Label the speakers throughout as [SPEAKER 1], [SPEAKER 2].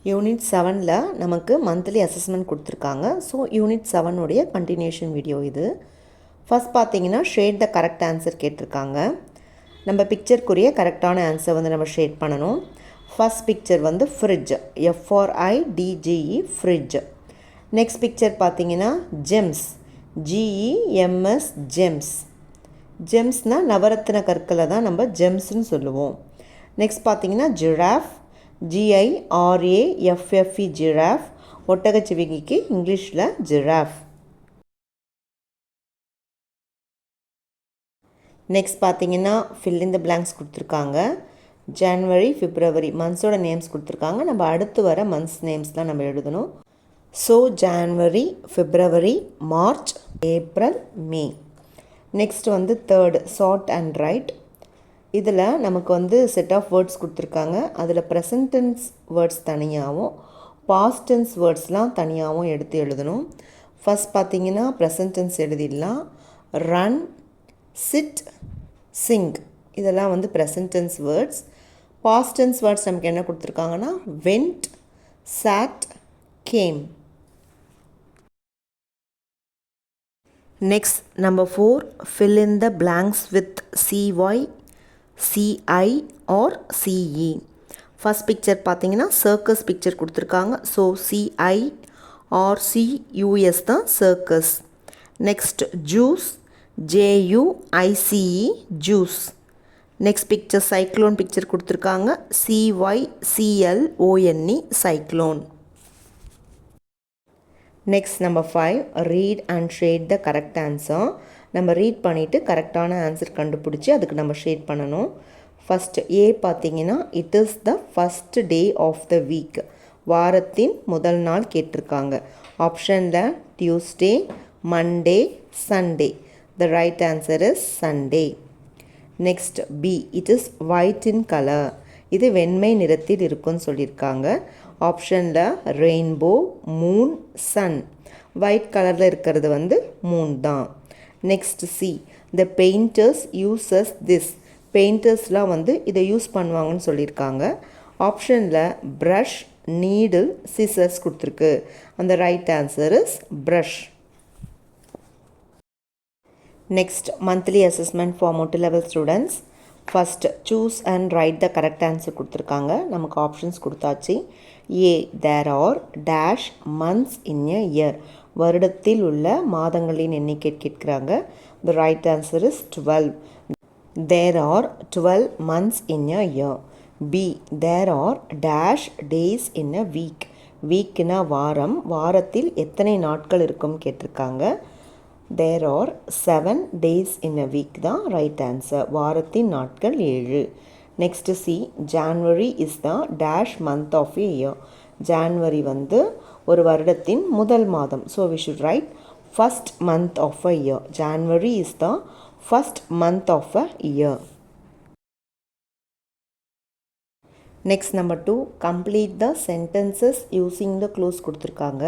[SPEAKER 1] Unit 7ல் நமக்கு monthly assessment கொடுத்துருக்காங்க. So unit 7 உடைய கண்டினியூஷன் வீடியோ இது. ஃபஸ்ட் பார்த்தீங்கன்னா ஷேட் த கரெக்ட் ஆன்சர் கேட்டிருக்காங்க. நம்ம பிக்சருக்குரிய கரெக்டான ஆன்சர் வந்து நம்ம ஷேட் பண்ணணும். ஃபஸ்ட் பிக்சர் வந்து fridge, FRIDGE fridge. Next picture பார்த்தீங்கன்னா ஜெம்ஸ், GEMS ஜெம்ஸ். ஜெம்ஸ்னால் நவரத்தின கற்களை தான் நம்ம ஜெம்ஸ்ன்னு சொல்லுவோம். நெக்ஸ்ட் பார்த்தீங்கன்னா ஜிராஃப், GIRAFFE ஜிராஃப். ஒட்டகச்சிவிங்கிக்கு இங்கிலீஷில் ஜிராஃப். நெக்ஸ்ட் பார்த்தீங்கன்னா ஃபில் இன் த பிளாங்க்ஸ் கொடுத்துருக்காங்க. ஜனவரி, பிப்ரவரி மந்த்ஸோட நேம்ஸ் கொடுத்துருக்காங்க. நம்ம அடுத்து வர மந்த்ஸ் நேம்ஸ் தான் நம்ம எழுதணும். So January, February, March, April, May. Next வந்து தேர்டு சார்ட் அண்ட் ரைட். இதில் நமக்கு வந்து செட் ஆஃப் வேர்ட்ஸ் கொடுத்துருக்காங்க. அதில் ப்ரெசன்ட் டென்ஸ் வேர்ட்ஸ் தனியாகவும் பாஸ்ட் டென்ஸ் வேர்ட்ஸ்லாம் தனியாகவும் எடுத்து எழுதணும். ஃபஸ்ட் பார்த்தீங்கன்னா ப்ரெசன்ட் டென்ஸ் எழுதிடலாம். ரன், சிட், சிங் இதெல்லாம் வந்து present tense words. Past tense words நமக்கு என்ன கொடுத்துருக்காங்கன்னா went, sat, came. Next number 4 fill in the blanks with CY, CI or CE. First picture பார்த்தீங்கன்னா சர்க்கஸ் பிக்சர் கொடுத்துருக்காங்க. ஸோ CI or CUS தான் circus. Next juice, JUICE juice. Next picture cyclone picture கொடுத்துருக்காங்க. CYCLONE cyclone. Next number 5 read and shade the correct answer. நம்ம read பண்ணிவிட்டு கரெக்டான answer கண்டுபிடிச்சி அதுக்கு நம்ம ஷேட் பண்ணணும். ஃபஸ்ட் ஏ பார்த்தீங்கன்னா it is the first day of the week. வாரத்தின் முதல் நாள் கேட்டிருக்காங்க. ஆப்ஷனில் Tuesday, Monday, Sunday. The right answer is Sunday. Next B it is white in colour. இது வெண்மை நிறத்தில் இருக்குன்னு சொல்லியிருக்காங்க. ஆப்ஷனில் ரெயின்போ, மூன், சன். ஒயிட் கலரில் இருக்கிறது வந்து மூன் தான். Next see the painters uses this. பெயிண்டர்ஸ்லாம் வந்து இதை யூஸ் பண்ணுவாங்கன்னு சொல்லியிருக்காங்க. ஆப்ஷனில் ப்ரஷ், நீடில், சிசர்ஸ் கொடுத்துருக்கு. அந்த right answer is brush. Next monthly assessment for Mottu level students. First choose and write the correct answer கொடுத்துருக்காங்க. நமக்கு ஆப்ஷன்ஸ் கொடுத்தாச்சு. A there are dash months in a year. வருடத்தில் உள்ள மாதங்களின் எண்ணிக்கை கேட்குறாங்க. The right answer is 12. There are 12 months in a year. B there are dash days in a week. வீக்னா வாரம், வாரத்தில் எத்தனை நாட்கள் இருக்கும் கேட்டிருக்காங்க. There are 7 days in a week தான் ரைட் ஆன்சர். வாரத்தின் நாட்கள் 7. Next C January is the dash month of a year. January வந்து ஒரு வருடத்தின் முதல் மாதம். So we should write first month of a year. January is the first month of a year. Next number 2 complete the sentences using the clues கொடுத்துருக்காங்க.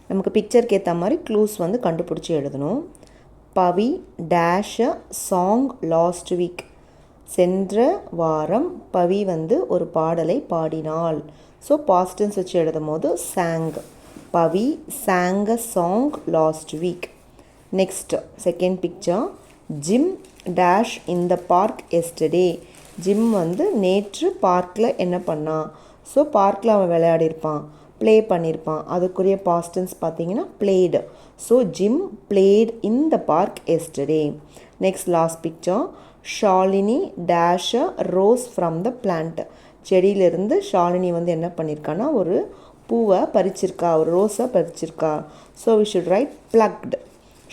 [SPEAKER 1] நமக்கு பிக்சருக்கு ஏற்ற மாதிரி க்ளூஸ் வந்து கண்டுபிடிச்சி எழுதணும். Pavi dash sang last week. சென்ற வாரம் பவி வந்து ஒரு பாடலை பாடினாள். ஸோ பாஸ்டன்ஸ் வச்சு எழுதும் போது sang. Pavi sang a sang last week. Next second picture Jim dash in the park yesterday. Jim வந்து நேற்று பார்க்கில் என்ன பண்ணான். ஸோ பார்க்கில் அவன் விளையாடிருப்பான், ப்ளே பண்ணியிருப்பான். அதுக்குரிய பாஸ்டன்ஸ் பார்த்தீங்கன்னா played. So Jim played in the park yesterday. Next last picture Shalini dash rose from the plant. செடியிலிருந்து ஷாலினி வந்து என்ன பண்ணியிருக்கான்னா ஒரு பூவை பறிச்சிருக்கா, ஒரு ரோஸை பறிச்சிருக்கா. So we should write plucked.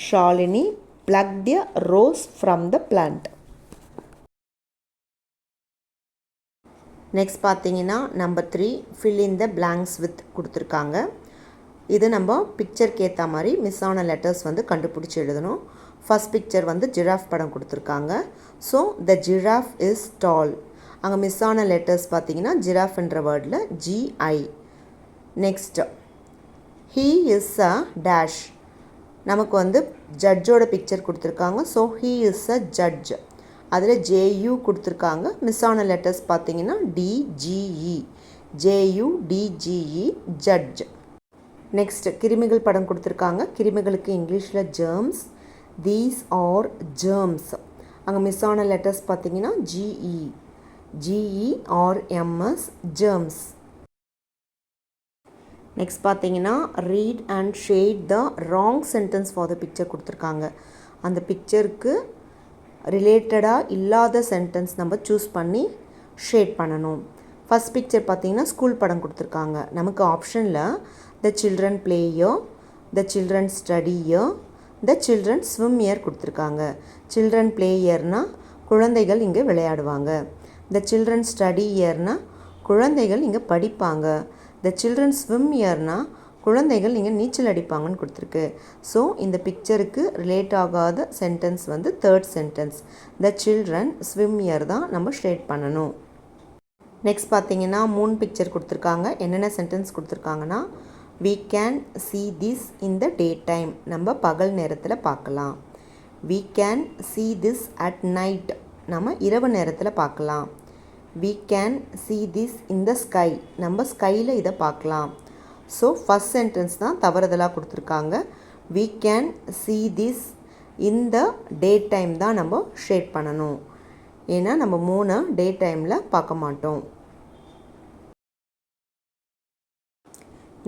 [SPEAKER 1] Shalini plucked a rose from the plant. Next பார்த்தீங்கன்னா number 3 fill in the blanks with கொடுத்துருக்காங்க. இது நம்ம பிக்சருக்கு ஏற்ற மாதிரி மிஸ் ஆன லெட்டர்ஸ் வந்து கண்டுபிடிச்சி எழுதணும். ஃபஸ்ட் பிக்சர் வந்து ஜிராஃப் படம் கொடுத்துருக்காங்க. ஸோ த ஜிராஃப் இஸ் டால். அங்கே மிஸ் ஆன லெட்டர்ஸ் பார்த்தீங்கன்னா ஜிராஃப்ன்ற வேர்டில் GI. Next he is a dash. நமக்கு வந்து ஜட்ஜோட பிக்சர் கொடுத்துருக்காங்க. So he is a judge. அதில் JU கொடுத்துருக்காங்க. மிஸ் ஆன லெட்டர்ஸ் பார்த்தீங்கன்னா DGE. JUDGE judge. நெக்ஸ்ட் கிருமிகள் படம் கொடுத்துருக்காங்க. கிருமிகளுக்கு இங்கிலீஷில் germs. These are germs. அங்கே மிஸ் ஆன லெட்டர்ஸ் பார்த்தீங்கன்னா GERMS germs. நெக்ஸ்ட் பார்த்தீங்கன்னா read and shade the wrong sentence for the picture கொடுத்துருக்காங்க. அந்த பிக்சருக்கு ரிலேட்டடாக இல்லாத சென்டென்ஸ் நம்ம சூஸ் பண்ணி ஷேட் பண்ணணும். ஃபஸ்ட் பிக்சர் பார்த்தீங்கன்னா ஸ்கூல் படம் கொடுத்துருக்காங்க. நமக்கு ஆப்ஷனில் the children play year, the children study year, the children swim year கொடுத்துருக்காங்க. சில்ட்ரன் ப்ளே இயர்னால் குழந்தைகள் இங்கே விளையாடுவாங்க. த சில்ட்ரன் ஸ்டடி இயர்னால் குழந்தைகள் இங்கே படிப்பாங்க. த சில்ட்ரன் ஸ்விம் இயர்னால் குழந்தைகள் இங்கே நீச்சல் அடிப்பாங்கன்னு கொடுத்துருக்கு. ஸோ இந்த பிக்சருக்கு ரிலேட் ஆகாத சென்டென்ஸ் வந்து third sentence. The children swim year தான் நம்ம ஷேட் பண்ணணும். நெக்ஸ்ட் பார்த்தீங்கன்னா 3 பிக்சர் கொடுத்துருக்காங்க. என்னென்ன சென்டென்ஸ் கொடுத்துருக்காங்கன்னா we can see this in the day time. நம்ம பகல் நேரத்தில் பார்க்கலாம். we can see this at night. நம்ம இரவு நேரத்தில் பார்க்கலாம். we can see this in the sky. நம்ம ஸ்கையில் இதை பார்க்கலாம். ஸோ ஃபஸ்ட் சென்டென்ஸ் தான் தவறுதலாக கொடுத்துருக்காங்க. we can see this in the day time தான் நம்ம ஷேட் பண்ணணும். ஏன்னா நம்ம 3 டே டைமில் பார்க்க மாட்டோம்.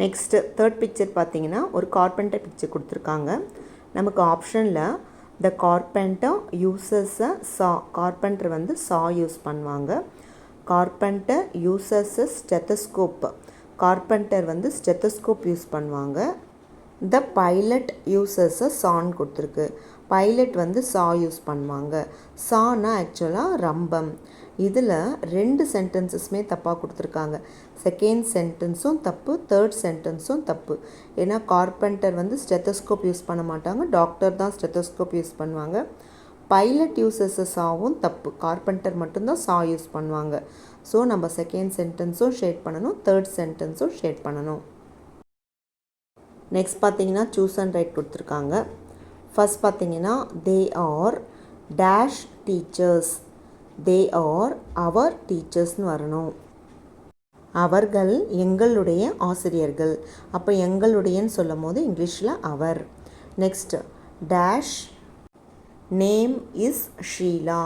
[SPEAKER 1] நெக்ஸ்ட்டு தேர்ட் பிக்சர் பார்த்தீங்கன்னா ஒரு கார்பெண்டர் பிக்சர் கொடுத்துருக்காங்க. நமக்கு ஆப்ஷனில் த கார்பெண்டர் யூசஸ் அ சா, கார்பெண்டர் வந்து சா யூஸ் பண்ணுவாங்க. Carpenter uses a stethoscope, carpenter வந்து ஸ்டெத்தஸ்கோப் யூஸ் பண்ணுவாங்க. The pilot uses a saw கொடுத்துருக்கு. பைலட் வந்து சா யூஸ் பண்ணுவாங்க. சானா ஆக்சுவலாக ரம்பம். இதில் 2 சென்டென்சஸுமே தப்பாக கொடுத்துருக்காங்க. செகண்ட் சென்டென்ஸும் தப்பு, தேர்ட் சென்டென்ஸும் தப்பு. ஏன்னா கார்பெண்டர் வந்து ஸ்டெத்தஸ்கோப் யூஸ் பண்ண மாட்டாங்க, டாக்டர் தான் ஸ்டெத்தஸ்கோப் யூஸ் பண்ணுவாங்க. பைலட் யூசஸ் சாவும் தப்பு, கார்பெண்டர் மட்டும்தான் சா யூஸ் பண்ணுவாங்க. ஸோ நம்ம செகண்ட் சென்டென்ஸும் ஷேட் பண்ணணும், தேர்ட் சென்டென்ஸும் ஷேட் பண்ணணும். நெக்ஸ்ட் பார்த்தீங்கன்னா சூஸ் அண்ட் ரைட் கொடுத்துருக்காங்க. ஃபஸ்ட் பார்த்தீங்கன்னா they are dash teachers, they are our டீச்சர்ஸ்னு வரணும். அவர்கள் எங்களுடைய ஆசிரியர்கள். அப்போ எங்களுடையன்னு சொல்லும் போது இங்கிலீஷில் our. Next dash name is Sheela.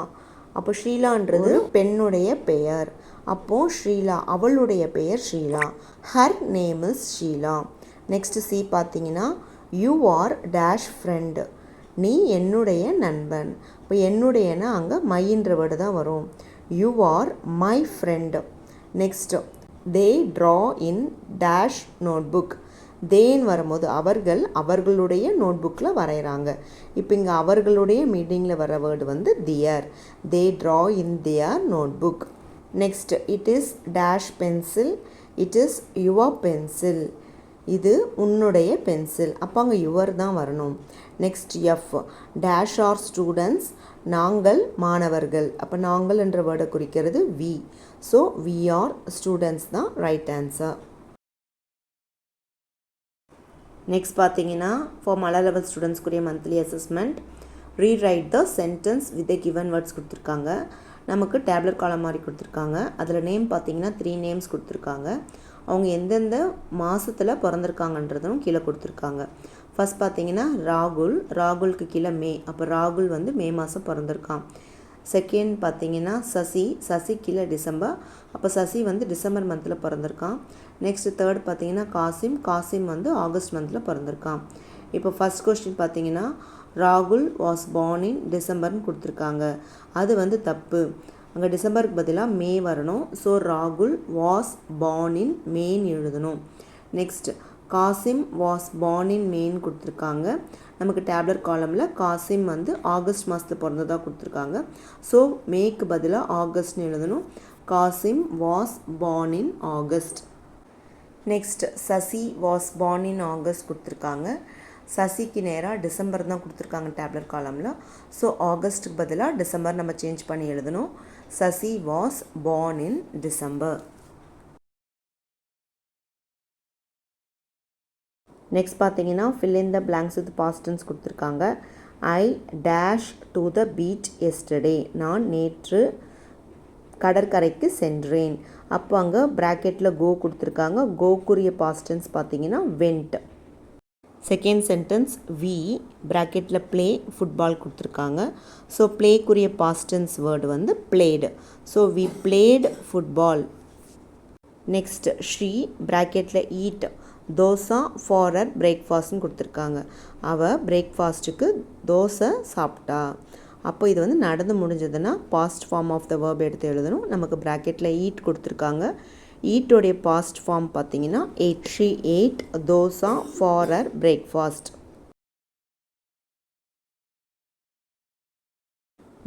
[SPEAKER 1] அப்போ ஷீலான்றது பெண்ணுடைய பெயர். அப்போது ஷீலா அவளுடைய பெயர் Sheela. Her name is Sheila. Next C பார்த்தீங்கன்னா யூ ஆர் டேஷ் ஃப்ரெண்ட், நீ என்னுடைய நண்பன். இப்போ என்னுடையனா அங்கே மைன்ற வேர்டு தான் வரும். You are my friend. Next they draw in dash notebook. தேன்னு வரும்போது அவர்கள் அவர்களுடைய நோட்புக்கில் வரைகிறாங்க. இப்போ இங்கே அவர்களுடைய மீட்டிங்கில் வர வேர்டு வந்து their. They draw in their notebook. Next it is dash pencil, it is your pencil. இது உன்னுடைய பென்சில். அப்போ அங்கே யுவர் தான் வரணும். Next F dash are students, நாங்கள் மாணவர்கள். அப்போ நாங்கள் என்ற வேர்டை குறிக்கிறது we. So we are students தான் ரைட் ஆன்சர். நெக்ஸ்ட் பார்த்தீங்கன்னா ஃபார் மலர் லெவல் ஸ்டூடெண்ட்ஸ்க்குரிய monthly assessment, rewrite the sentence with the given words கொடுத்துருக்காங்க. நமக்கு டேப்லெட் காலம் மாதிரி கொடுத்துருக்காங்க. அதில் நேம் பார்த்தீங்கன்னா 3 நேம்ஸ் கொடுத்துருக்காங்க. அவங்க எந்தெந்த மாதத்தில் பிறந்திருக்காங்கன்றதும் கீழே கொடுத்துருக்காங்க. ஃபஸ்ட் பார்த்தீங்கன்னா ராகுல், ராகுலுக்கு கீழே மே. அப்போ ராகுல் வந்து மே மாதம் பிறந்திருக்கான். செகண்ட் பார்த்தீங்கன்னா சசி, சசி கீழே டிசம்பர். அப்போ சசி வந்து டிசம்பர் மந்தில் பிறந்திருக்கான். நெக்ஸ்ட் தேர்ட் பார்த்தீங்கன்னா காசிம், காசிம் வந்து ஆகஸ்ட் மந்தில் பிறந்திருக்கான். இப்போ ஃபஸ்ட் கொஸ்டின் பார்த்தீங்கன்னா ராகுல் வாஸ் பார்ன் இன் டிசம்பர்னு கொடுத்துருக்காங்க. அது வந்து தப்பு. அங்கே டிசம்பருக்கு பதிலாக மே வரணும். ஸோ ராகுல் வாஸ் பார்ன் இன் மேன்னு எழுதணும். Next Kasim was born in மேன்னு கொடுத்துருக்காங்க. நமக்கு டேப்லெட் காலமில் காசிம் வந்து ஆகஸ்ட் மாதத்தில் பிறந்ததாக கொடுத்துருக்காங்க. ஸோ மேக்கு பதிலாக ஆகஸ்ட்னு எழுதணும். Kasim was born in August. Next Sasi was born in August கொடுத்துருக்காங்க. சசிக்கு நேராக டிசம்பர் தான் கொடுத்துருக்காங்க டேப்லெட் காலமில். ஸோ ஆகஸ்ட்டுக்கு பதிலாக டிசம்பர் நம்ம சேஞ்ச் பண்ணி எழுதணும். Sasi was born in December. Next பார்த்தீங்கன்னா fill in the blanks with past tense கொடுத்துருக்காங்க. I dash to the beach yesterday, நான் நேற்று கடற்கரைக்கு சென்றேன். அப்போ அங்கே ப்ராக்கெட்டில் கோ கொடுத்துருக்காங்க. கோக்குரிய பாஸ்ட் டென்ஸ் பார்த்தீங்கன்னா வெண்ட். செகண்ட் சென்டென்ஸ் வி ப்ராக்கெட்டில் ப்ளே ஃபுட்பால் கொடுத்துருக்காங்க. ஸோ ப்ளேக்குரிய பாஸ்ட் டென்ஸ் வேர்டு வந்து played. So we played football. Next she ப்ராக்கெட்டில் ஈட் தோசா ஃபார் ஹர் பிரேக்ஃபாஸ்ட்னு கொடுத்துருக்காங்க. அவள் பிரேக்ஃபாஸ்ட்டுக்கு தோசை சாப்பிட்டா. அப்போ இது வந்து நடந்து முடிஞ்சதுன்னா past form of the verb எடுத்து எழுதணும். நமக்கு ப்ராக்கெட்டில் ஈட் கொடுத்துருக்காங்க. ஈட்டோடைய பாஸ்ட் ஃபார்ம் பார்த்தீங்கன்னா ate. She ate dosa for her breakfast.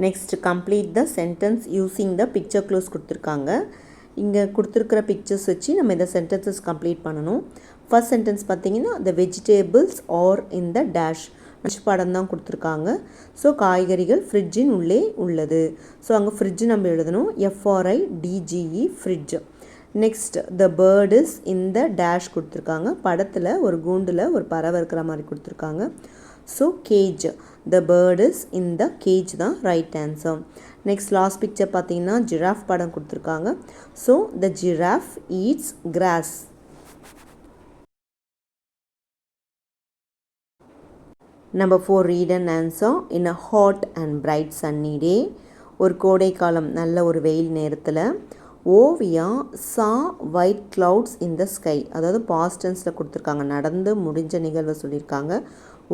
[SPEAKER 1] Next complete the sentence using the picture clues கொடுத்துருக்காங்க. இங்கே கொடுத்துருக்கிற பிக்சர்ஸ் வச்சு நம்ம இந்த சென்டென்சஸ் கம்ப்ளீட் பண்ணணும். ஃபர்ஸ்ட் சென்டென்ஸ் பார்த்தீங்கன்னா the vegetables are in the dash படம் தான் கொடுத்துருக்காங்க. ஸோ காய்கறிகள் ஃப்ரிட்ஜின் உள்ளே உள்ளது. ஸோ அங்கே ஃப்ரிட்ஜ் நம்ம எழுதணும். FRIDGE fridge. Next the bird is in the dash கொடுத்துருக்காங்க. படத்தில் ஒரு கூண்டில் ஒரு பறவை இருக்கிற மாதிரி கொடுத்துருக்காங்க. So cage the bird is in the cage தான் right answer. Next last picture பார்த்தீங்கன்னா ஜிராஃப் படம் கொடுத்துருக்காங்க. So the giraffe eats grass. Number 4 read and answer. In a hot and bright sunny day, ஒரு கோடை காலம் நல்ல ஒரு வெயில் நேரத்தில் Oviya saw white clouds in the sky. அதாவது பாஸ்ட் டென்ஸில் கொடுத்துருக்காங்க. நடந்து முடிஞ்ச நிகழ்வை சொல்லியிருக்காங்க.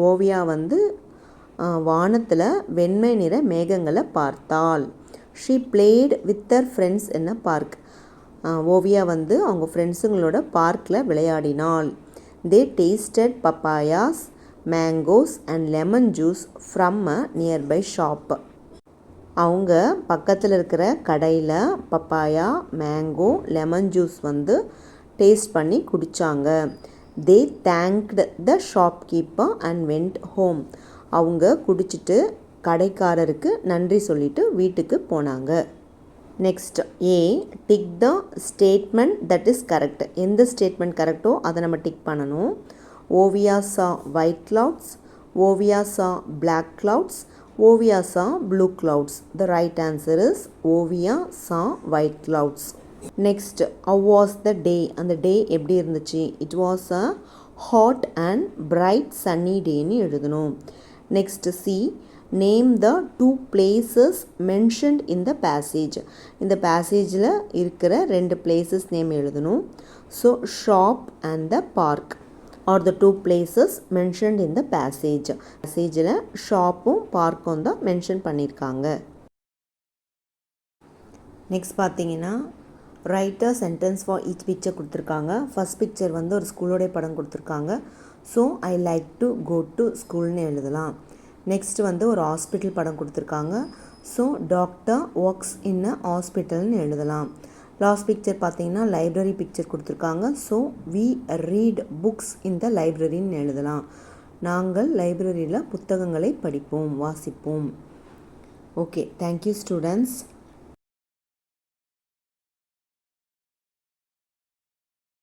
[SPEAKER 1] ஓவியா வந்து வானத்தில் வெண்மை நிற மேகங்களை பார்த்தாள். She played with her friends in a park. Oviya வந்து அவங்க ஃப்ரெண்ட்ஸுங்களோட பார்க்கில் விளையாடினாள். They tasted papayas mangoes and lemon juice from a nearby shop. அவங்க பக்கத்தில் இருக்கிற கடையில் பப்பாயா மேங்கோ லெமன் ஜூஸ் வந்து டேஸ்ட் பண்ணி குடித்தாங்க. They thanked the shopkeeper and went home. அவங்க குடிச்சிட்டு கடைக்காரருக்கு நன்றி சொல்லிட்டு வீட்டுக்கு போனாங்க. Next A tick the statement that is correct. எந்த ஸ்டேட்மெண்ட் கரெக்டோ அதை நம்ம டிக் பண்ணணும். Oviya saw white clouds, Oviya saw black clouds, Oviya saw blue clouds. The right answer is Oviya saw white clouds. Next, how was the day? அந்த டே எப்படி இருந்துச்சு? It was a hot and bright sunny dayன்னு எழுதணும். Next C, name the two places mentioned in the passage. இந்த பேசேஜில் இருக்கிற 2 places name எழுதணும். So shop and the park are the two places mentioned in the passage. பேசேஜில் ஷாப்பும் பார்க்கும் தான் mention பண்ணியிருக்காங்க. Next பார்த்தீங்கன்னா write a sentence for each picture கொடுத்துருக்காங்க. ஃபர்ஸ்ட் பிக்சர் வந்து ஒரு ஸ்கூலோடைய படம் கொடுத்துருக்காங்க. So I like to go to ஸ்கூல்னு எழுதலாம். நெக்ஸ்ட் வந்து ஒரு ஹாஸ்பிட்டல் படம் கொடுத்துருக்காங்க. So doctor works in a ஹாஸ்பிட்டல்னு எழுதலாம். லாஸ்ட் பிக்சர் பார்த்தீங்கன்னா லைப்ரரி பிக்சர் கொடுத்துருக்காங்க. So we read books in the லைப்ரரின்னு எழுதலாம். நாங்கள் லைப்ரரியில் புத்தகங்களை படிப்போம் வாசிப்போம். Okay, thank you students.